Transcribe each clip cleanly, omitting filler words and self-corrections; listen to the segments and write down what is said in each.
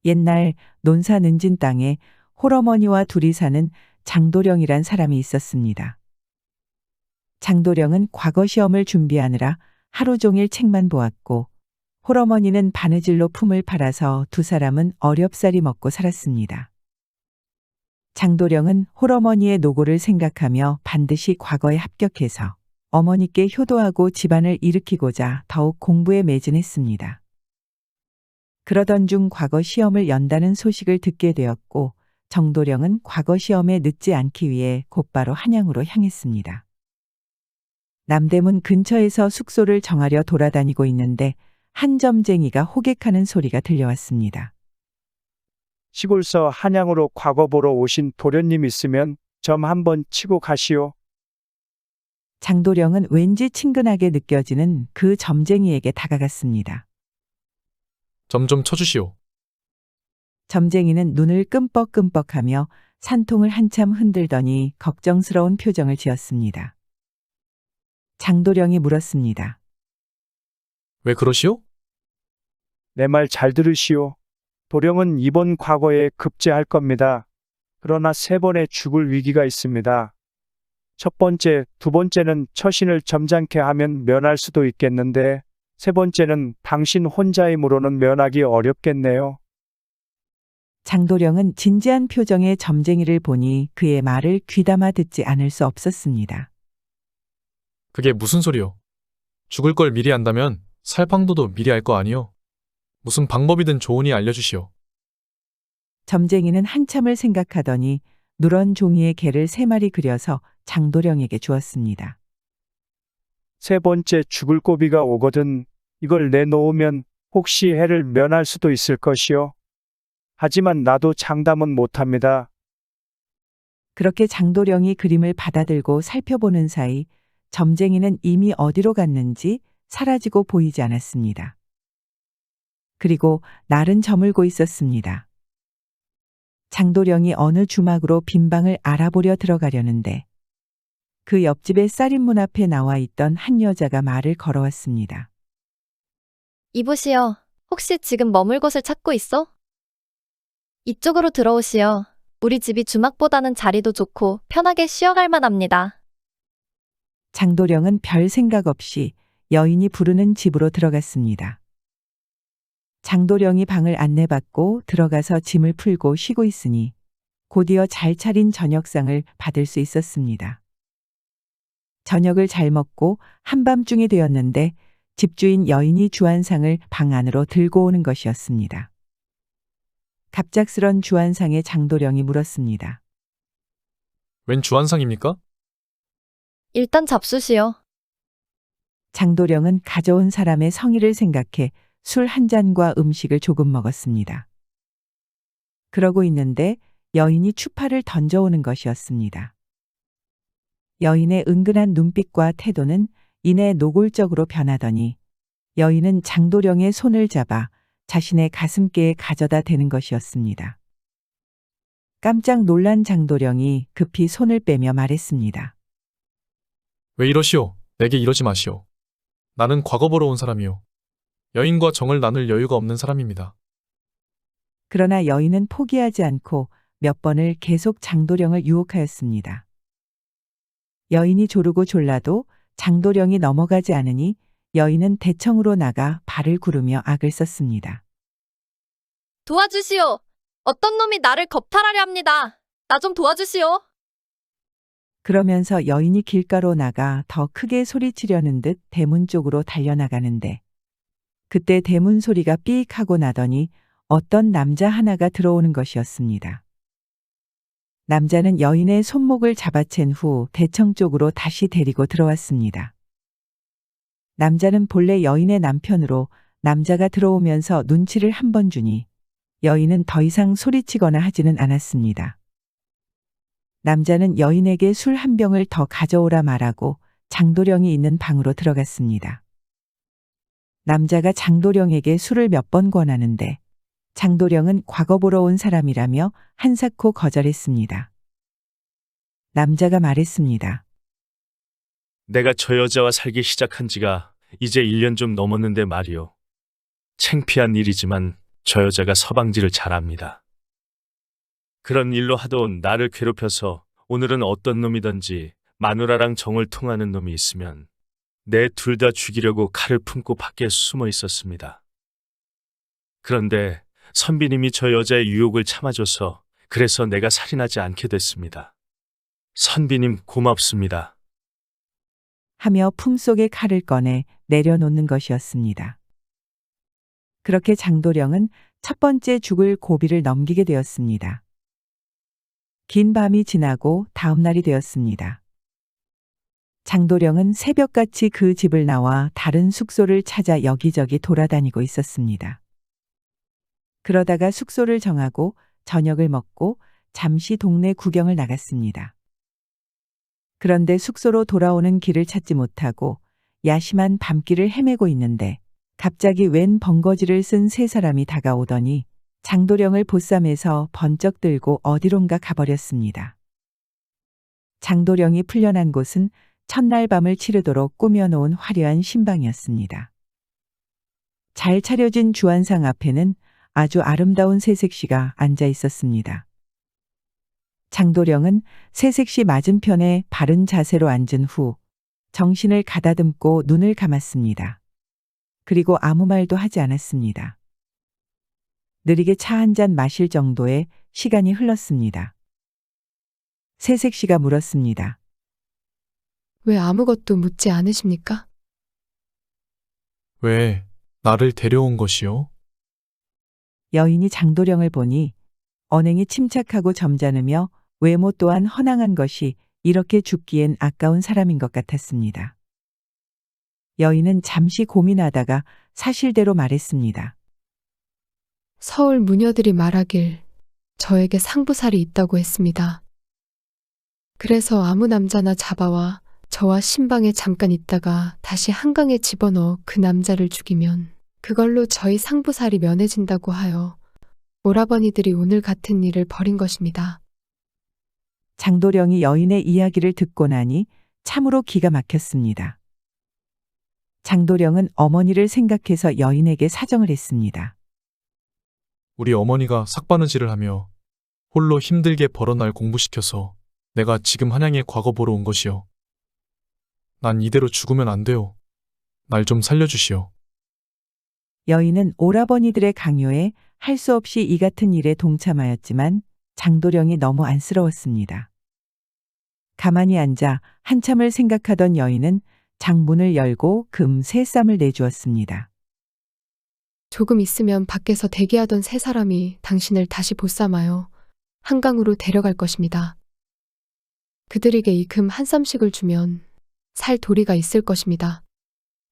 옛날 논사 는진 땅에 홀어머니와 둘이 사는 장도령이란 사람이 있었습니다. 장도령은 과거 시험을 준비하느라 하루 종일 책만 보았고 홀어머니는 바느질로 품을 팔아서 두 사람은 어렵사리 먹고 살았습니다. 장도령은 홀어머니의 노고를 생각하며 반드시 과거에 합격해서 어머니께 효도하고 집안을 일으키고자 더욱 공부에 매진했습니다. 그러던 중 과거 시험을 연다는 소식을 듣게 되었고 장도령은 과거 시험에 늦지 않기 위해 곧바로 한양으로 향했습니다. 남대문 근처에서 숙소를 정하려 돌아다니고 있는데 한 점쟁이가 호객하는 소리가 들려왔습니다. 시골서 한양으로 과거 보러 오신 도련님 있으면 점 한번 치고 가시오. 장도령은 왠지 친근하게 느껴지는 그 점쟁이에게 다가갔습니다. 점 좀 쳐주시오. 점쟁이는 눈을 끔뻑끔뻑하며 산통을 한참 흔들더니 걱정스러운 표정을 지었습니다. 장도령이 물었습니다. 왜 그러시오? 내 말 잘 들으시오. 도령은 이번 과거에 급제할 겁니다. 그러나 세 번의 죽을 위기가 있습니다. 첫 번째, 두 번째는 처신을 점잖게 하면 면할 수도 있겠는데 세 번째는 당신 혼자 힘으로는 면하기 어렵겠네요. 장도령은 진지한 표정의 점쟁이를 보니 그의 말을 귀담아 듣지 않을 수 없었습니다. 그게 무슨 소리요? 죽을 걸 미리 안다면 살방도도 미리 알 거 아니요? 무슨 방법이든 좋으니 알려주시오. 점쟁이는 한참을 생각하더니 누런 종이에 개를 3마리 그려서 장도령에게 주었습니다. 세 번째 죽을 고비가 오거든 이걸 내놓으면 혹시 해를 면할 수도 있을 것이요. 하지만 나도 장담은 못합니다. 그렇게 장도령이 그림을 받아들고 살펴보는 사이 점쟁이는 이미 어디로 갔는지 사라지고 보이지 않았습니다. 그리고 날은 저물고 있었습니다. 장도령이 어느 주막으로 빈방을 알아보려 들어가려는데 그 옆집의 쌀인문 앞에 나와 있던 한 여자가 말을 걸어왔습니다. 이보시오. 혹시 지금 머물 곳을 찾고 있어? 이쪽으로 들어오시오. 우리 집이 주막보다는 자리도 좋고 편하게 쉬어갈 만합니다. 장도령은 별 생각 없이 여인이 부르는 집으로 들어갔습니다. 장도령이 방을 안내받고 들어가서 짐을 풀고 쉬고 있으니 곧이어 잘 차린 저녁상을 받을 수 있었습니다. 저녁을 잘 먹고 한밤중이 되었는데 집주인 여인이 주안상을 방 안으로 들고 오는 것이었습니다. 갑작스런 주안상에 장도령이 물었습니다. 웬 주안상입니까? 일단 잡수시오. 장도령은 가져온 사람의 성의를 생각해 술 한 잔과 음식을 조금 먹었습니다. 그러고 있는데 여인이 추파를 던져오는 것이었습니다. 여인의 은근한 눈빛과 태도는 이내 노골적으로 변하더니 여인은 장도령의 손을 잡아 자신의 가슴께에 가져다 대는 것이었습니다. 깜짝 놀란 장도령이 급히 손을 빼며 말했습니다. 왜 이러시오? 내게 이러지 마시오. 나는 과거 보러 온 사람이오. 여인과 정을 나눌 여유가 없는 사람입니다. 그러나 여인은 포기하지 않고 몇 번을 계속 장도령을 유혹하였습니다. 여인이 조르고 졸라도 장도령이 넘어가지 않으니 여인은 대청으로 나가 발을 구르며 악을 썼습니다. 도와주시오. 어떤 놈이 나를 겁탈하려 합니다. 나 좀 도와주시오. 그러면서 여인이 길가로 나가 더 크게 소리치려는 듯 대문 쪽으로 달려나가는데 그때 대문 소리가 삑 하고 나더니 어떤 남자 하나가 들어오는 것이었습니다. 남자는 여인의 손목을 잡아챈 후 대청 쪽으로 다시 데리고 들어왔습니다. 남자는 본래 여인의 남편으로 남자가 들어오면서 눈치를 한 번 주니 여인은 더 이상 소리치거나 하지는 않았습니다. 남자는 여인에게 술 한 병을 더 가져오라 말하고 장도령이 있는 방으로 들어갔습니다. 남자가 장도령에게 술을 몇 번 권하는데 장도령은 과거 보러 온 사람이라며 한사코 거절했습니다. 남자가 말했습니다. 내가 저 여자와 살기 시작한 지가 이제 1년 좀 넘었는데 말이오. 창피한 일이지만 저 여자가 서방지를 잘 압니다. 그런 일로 하도 나를 괴롭혀서 오늘은 어떤 놈이든지 마누라랑 정을 통하는 놈이 있으면 내 둘 다 죽이려고 칼을 품고 밖에 숨어 있었습니다. 그런데 선비님이 저 여자의 유혹을 참아줘서 그래서 내가 살인하지 않게 됐습니다. 선비님 고맙습니다. 하며 품속의 칼을 꺼내 내려놓는 것이었습니다. 그렇게 장도령은 첫 번째 죽을 고비를 넘기게 되었습니다. 긴 밤이 지나고 다음 날이 되었습니다. 장도령은 새벽같이 그 집을 나와 다른 숙소를 찾아 여기저기 돌아다니고 있었습니다. 그러다가 숙소를 정하고 저녁을 먹고 잠시 동네 구경을 나갔습니다. 그런데 숙소로 돌아오는 길을 찾지 못하고 야심한 밤길을 헤매고 있는데 갑자기 웬 번거지를 쓴 세 사람이 다가오더니 장도령을 보쌈에서 번쩍 들고 어디론가 가버렸습니다. 장도령이 풀려난 곳은 첫날 밤을 치르도록 꾸며놓은 화려한 신방이었습니다. 잘 차려진 주안상 앞에는 아주 아름다운 새색시가 앉아 있었습니다. 장도령은 새색시 맞은편에 바른 자세로 앉은 후 정신을 가다듬고 눈을 감았습니다. 그리고 아무 말도 하지 않았습니다. 느리게 차 한 잔 마실 정도의 시간이 흘렀습니다. 새색시가 물었습니다. 왜 아무것도 묻지 않으십니까? 왜 나를 데려온 것이요? 여인이 장도령을 보니 언행이 침착하고 점잖으며 외모 또한 허낭한 것이 이렇게 죽기엔 아까운 사람인 것 같았습니다. 여인은 잠시 고민하다가 사실대로 말했습니다. 서울 무녀들이 말하길 저에게 상부살이 있다고 했습니다. 그래서 아무 남자나 잡아와 저와 신방에 잠깐 있다가 다시 한강에 집어넣어 그 남자를 죽이면 그걸로 저희 상부살이 면해진다고 하여 오라버니들이 오늘 같은 일을 벌인 것입니다. 장도령이 여인의 이야기를 듣고 나니 참으로 기가 막혔습니다. 장도령은 어머니를 생각해서 여인에게 사정을 했습니다. 우리 어머니가 삭바느질을 하며 홀로 힘들게 벌어 날 공부시켜서 내가 지금 한양에 과거 보러 온 것이요. 난 이대로 죽으면 안 돼요. 날 좀 살려주시오. 여인은 오라버니들의 강요에 할 수 없이 이 같은 일에 동참하였지만 장도령이 너무 안쓰러웠습니다. 가만히 앉아 한참을 생각하던 여인은 장문을 열고 금 3쌈을 내주었습니다. 조금 있으면 밖에서 대기하던 세 사람이 당신을 다시 보쌈하여 한강으로 데려갈 것입니다. 그들에게 이 금 한 쌈씩을 주면 살 도리가 있을 것입니다.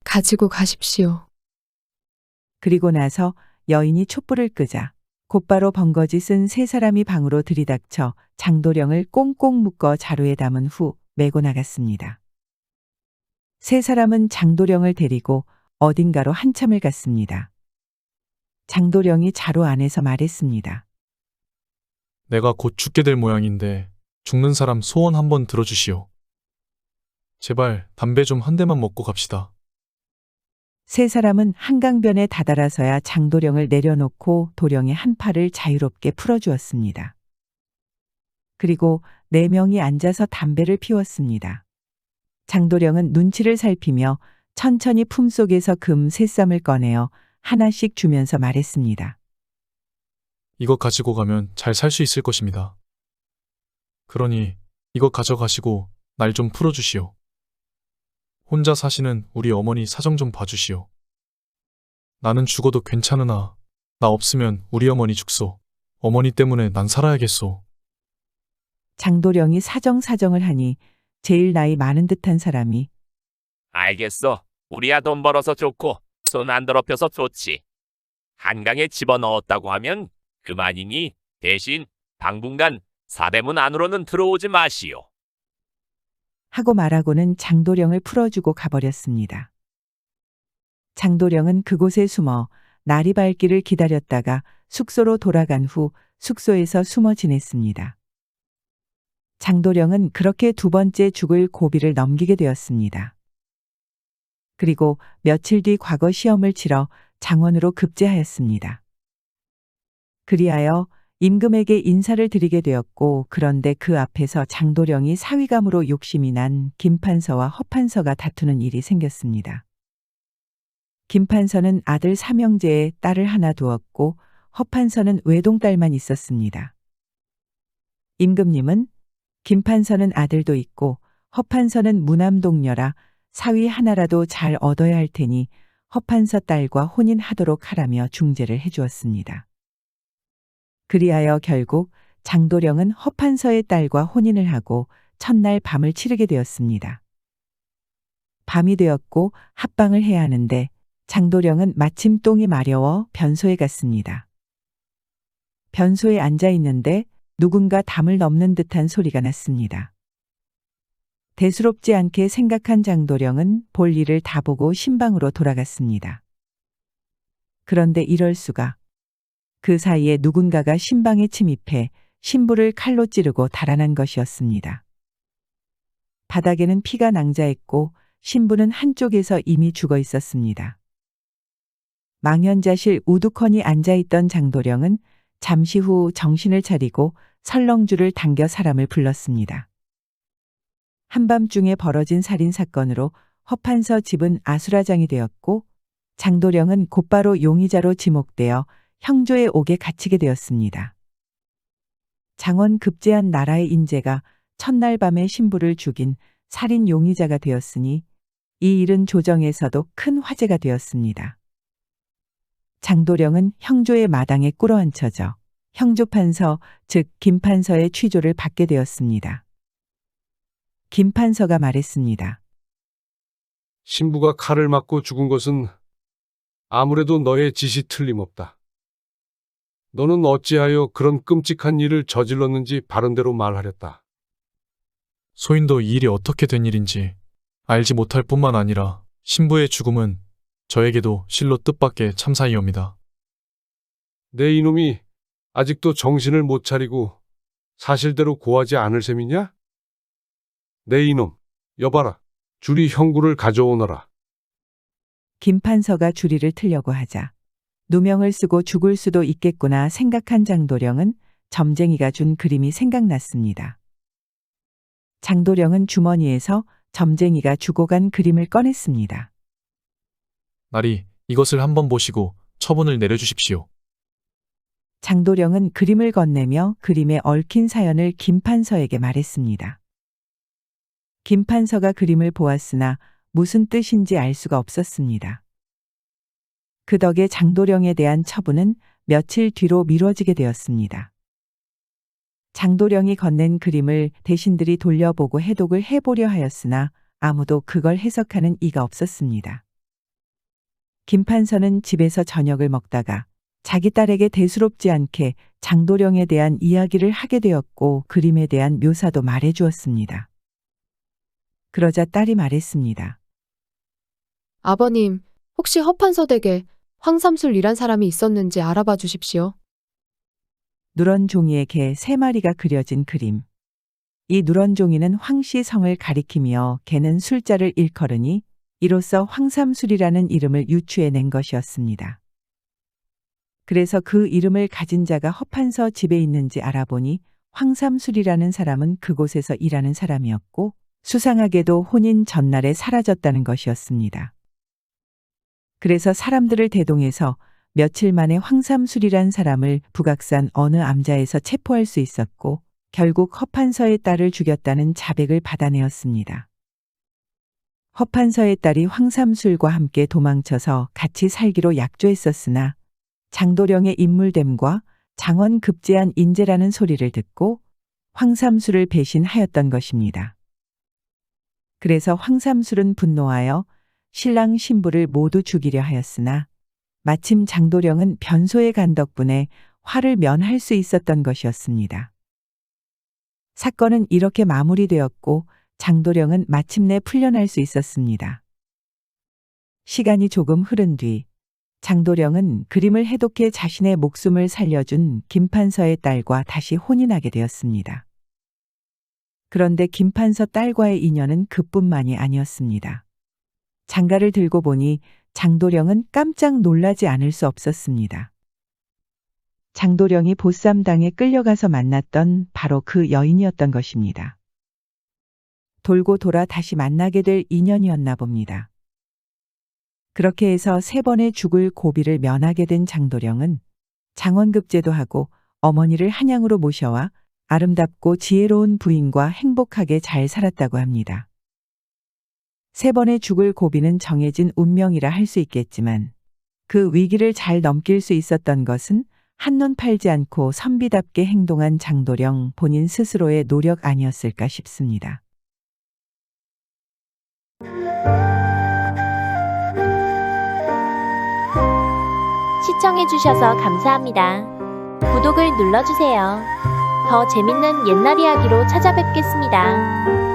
가지고 가십시오. 그리고 나서 여인이 촛불을 끄자 곧바로 번거지 쓴 세 사람이 방으로 들이닥쳐 장도령을 꽁꽁 묶어 자루에 담은 후 메고 나갔습니다. 세 사람은 장도령을 데리고 어딘가로 한참을 갔습니다. 장도령이 자루 안에서 말했습니다. 내가 곧 죽게 될 모양인데 죽는 사람 소원 한번 들어주시오. 제발 담배 좀 한 대만 먹고 갑시다. 세 사람은 한강변에 다다라서야 장도령을 내려놓고 도령의 한 팔을 자유롭게 풀어주었습니다. 그리고 4명이 앉아서 담배를 피웠습니다. 장도령은 눈치를 살피며 천천히 품속에서 금 3쌈을 꺼내어 하나씩 주면서 말했습니다. 이거 가지고 가면 잘 살 수 있을 것입니다. 그러니 이거 가져가시고 날 좀 풀어주시오. 혼자 사시는 우리 어머니 사정 좀 봐주시오. 나는 죽어도 괜찮으나 나 없으면 우리 어머니 죽소. 어머니 때문에 난 살아야겠소. 장도령이 사정을 하니 제일 나이 많은 듯한 사람이 알겠어. 우리야 돈 벌어서 좋고 손 안 더럽혀서 좋지. 한강에 집어넣었다고 하면 그만이니 대신 당분간 사대문 안으로는 들어오지 마시오. 하고 말하고는 장도령을 풀어주고 가버렸습니다. 장도령은 그곳에 숨어 날이 밝기를 기다렸다가 숙소로 돌아간 후 숙소에서 숨어 지냈습니다. 장도령은 그렇게 2번째 죽을 고비를 넘기게 되었습니다. 그리고 며칠 뒤 과거 시험을 치러 장원으로 급제하였습니다. 그리하여 임금에게 인사를 드리게 되었고, 그런데 그 앞에서 장도령이 사위감으로 욕심이 난 김판서와 허판서가 다투는 일이 생겼습니다. 김판서는 아들 삼형제에 딸을 하나 두었고 허판서는 외동딸만 있었습니다. 임금님은 김판서는 아들도 있고 허판서는 무남동녀라 사위 하나라도 잘 얻어야 할 테니 허판서 딸과 혼인하도록 하라며 중재를 해주었습니다. 그리하여 결국 장도령은 허판서의 딸과 혼인을 하고 첫날 밤을 치르게 되었습니다. 밤이 되었고 합방을 해야 하는데 장도령은 마침 똥이 마려워 변소에 갔습니다. 변소에 앉아 있는데 누군가 담을 넘는 듯한 소리가 났습니다. 대수롭지 않게 생각한 장도령은 볼 일을 다 보고 신방으로 돌아갔습니다. 그런데 이럴 수가. 그 사이에 누군가가 신방에 침입해 신부를 칼로 찌르고 달아난 것이었습니다. 바닥에는 피가 낭자했고 신부는 한쪽에서 이미 죽어 있었습니다. 망연자실 우두커니 앉아있던 장도령은 잠시 후 정신을 차리고 설렁줄을 당겨 사람을 불렀습니다. 한밤중에 벌어진 살인사건으로 허판서 집은 아수라장이 되었고 장도령은 곧바로 용의자로 지목되어 형조의 옥에 갇히게 되었습니다. 장원 급제한 나라의 인재가 첫날 밤에 신부를 죽인 살인 용의자가 되었으니 이 일은 조정에서도 큰 화제가 되었습니다. 장도령은 형조의 마당에 꿇어앉혀져 형조판서, 즉 김판서의 취조를 받게 되었습니다. 김판서가 말했습니다. 신부가 칼을 맞고 죽은 것은 아무래도 너의 짓이 틀림없다. 너는 어찌하여 그런 끔찍한 일을 저질렀는지 바른대로 말하렸다. 소인도 이 일이 어떻게 된 일인지 알지 못할 뿐만 아니라 신부의 죽음은 저에게도 실로 뜻밖의 참사이옵니다. 내 이놈이 아직도 정신을 못 차리고 사실대로 고하지 않을 셈이냐? 내 이놈, 여봐라. 줄이 형구를 가져오너라. 김판서가 주리를 틀려고 하자 누명을 쓰고 죽을 수도 있겠구나 생각한 장도령은 점쟁이가 준 그림이 생각났습니다. 장도령은 주머니에서 점쟁이가 주고 간 그림을 꺼냈습니다. 나리, 이것을 한번 보시고 처분을 내려주십시오. 장도령은 그림을 건네며 그림에 얽힌 사연을 김판서에게 말했습니다. 김판서가 그림을 보았으나 무슨 뜻인지 알 수가 없었습니다. 그 덕에 장도령에 대한 처분은 며칠 뒤로 미뤄지게 되었습니다. 장도령이 건넨 그림을 대신들이 돌려보고 해독을 해보려 하였으나 아무도 그걸 해석하는 이가 없었습니다. 김판서는 집에서 저녁을 먹다가 자기 딸에게 대수롭지 않게 장도령에 대한 이야기를 하게 되었고 그림에 대한 묘사도 말해주었습니다. 그러자 딸이 말했습니다. 아버님, 혹시 허판서 댁에 황삼술이란 사람이 있었는지 알아봐 주십시오. 누런 종이에 개 3마리가 그려진 그림. 이 누런 종이는 황씨 성을 가리키며 개는 술자를 일컬으니 이로써 황삼술이라는 이름을 유추해낸 것이었습니다. 그래서 그 이름을 가진 자가 허판서 집에 있는지 알아보니 황삼술이라는 사람은 그곳에서 일하는 사람이었고 수상하게도 혼인 전날에 사라졌다는 것이었습니다. 그래서 사람들을 대동해서 며칠 만에 황삼술이란 사람을 북악산 어느 암자에서 체포할 수 있었고 결국 허판서의 딸을 죽였다는 자백을 받아내었습니다. 허판서의 딸이 황삼술과 함께 도망쳐서 같이 살기로 약조했었으나 장도령의 인물됨과 장원 급제한 인재라는 소리를 듣고 황삼술을 배신하였던 것입니다. 그래서 황삼술은 분노하여 신랑 신부를 모두 죽이려 하였으나 마침 장도령은 변소에 간 덕분에 화를 면할 수 있었던 것이었습니다. 사건은 이렇게 마무리되었고 장도령은 마침내 풀려날 수 있었습니다. 시간이 조금 흐른 뒤 장도령은 그림을 해독해 자신의 목숨을 살려준 김판서의 딸과 다시 혼인하게 되었습니다. 그런데 김판서 딸과의 인연은 그뿐만이 아니었습니다. 장가를 들고 보니 장도령은 깜짝 놀라지 않을 수 없었습니다. 장도령이 보쌈당에 끌려가서 만났던 바로 그 여인이었던 것입니다. 돌고 돌아 다시 만나게 될 인연이었나 봅니다. 그렇게 해서 3번의 죽을 고비를 면하게 된 장도령은 장원급제도 하고 어머니를 한양으로 모셔와 아름답고 지혜로운 부인과 행복하게 잘 살았다고 합니다. 3번의 죽을 고비는 정해진 운명이라 할 수 있겠지만 그 위기를 잘 넘길 수 있었던 것은 한눈 팔지 않고 선비답게 행동한 장도령 본인 스스로의 노력 아니었을까 싶습니다. 시청해주셔서 감사합니다. 구독을 눌러주세요. 더 재밌는 옛날 이야기로 찾아뵙겠습니다.